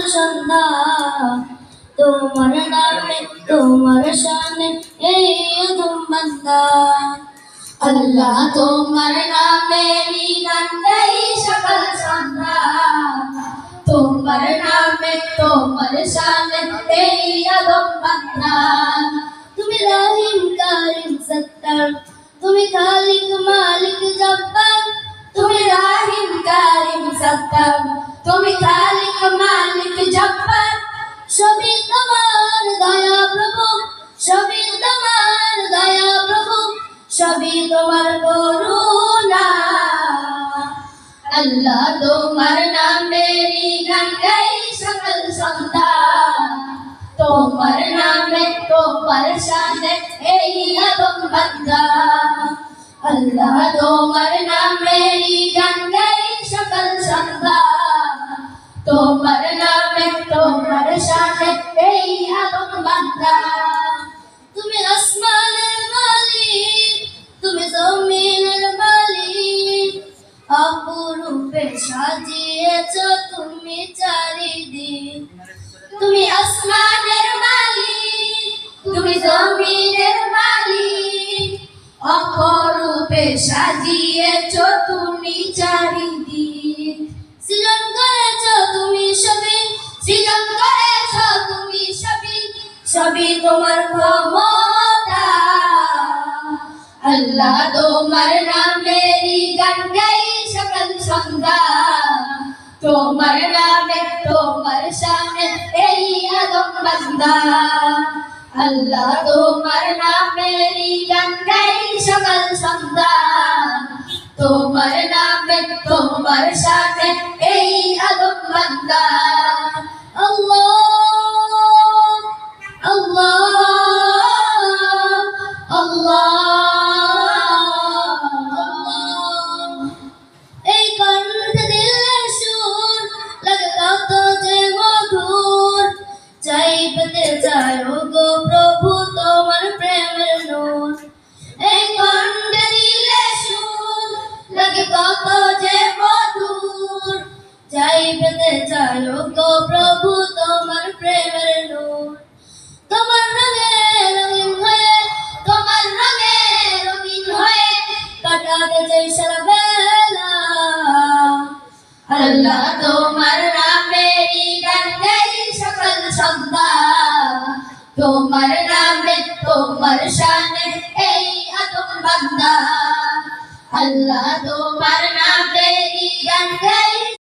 সন্ধ্যা তোমার নামে তোমার শানে এই আদম বান্দা আল্লাহ তোমার নামে গান গাই সকাল সন্ধ্যা তোমার নামে তোমার শানে এই আদম বান্দা তুমি রহিম কারিম সত্তার তুমি খালিক মালিক জব্বার তুমি রহিম কারিম সত্তার তুমি খালিক মালিক জব্বার সবই তোমার দয়া প্রভু সবই তোমার দয়া প্রভু সবই তোমার করুণা আল্লাহ তোমার নামে গান গাই সকাল সন্ধ্যা তোমার নামে তোমার শানে এই আদম বান্দা আল্লাহ তোমার নামে গান গাই সকাল সন্ধ্যা তোমার নামে তোমার শানে এই আদম বান্দা তুমি আসমানের মালিক তুমি জমিনের মালিক অপরূপে সাজিয়েছ তুমি চারিদিক তুমি আসমানের মালিক তুমি জমিনের মালিক অপরূপে সাজিয়েছ তুমি চারিদিক সৃজন করেছ তুমি সবই সৃজন করেছ তুমি সবই সবই তোমার ক্ষমতা আল্লাহ তোমার নামে গান গাই সকাল সন্ধ্যা তোমার নামে তোমার শানে এই আদম বান্দা আল্লাহ তোমার নামে গান গাই সকাল সন্ধ্যা তোমার নামে তোমার শানে এই আদম বান্দা আল্লাহ আল্লাহ আল্লাহ এই কণ্ঠে দিলে সুর লাগে কত যে মধুর চাই পেতে চাই গো প্রভু তোমার প্রেমের নূর এই কণ্ঠে দিলে সুর লাগে কত যে মধুর চাই পেতে চাই গো প্রভু তোমার প্রেমের নূর তোমার রঙে রঙিন হয়ে তোমার রঙে রঙিন হয়ে কাটাতে চাই সারা বেলা আল্লাহ তোমার নামে গান গাই সকাল সন্ধ্যা তোমার নামে তোমার শানে এই আদম বান্দা আল্লাহ তোমার নামে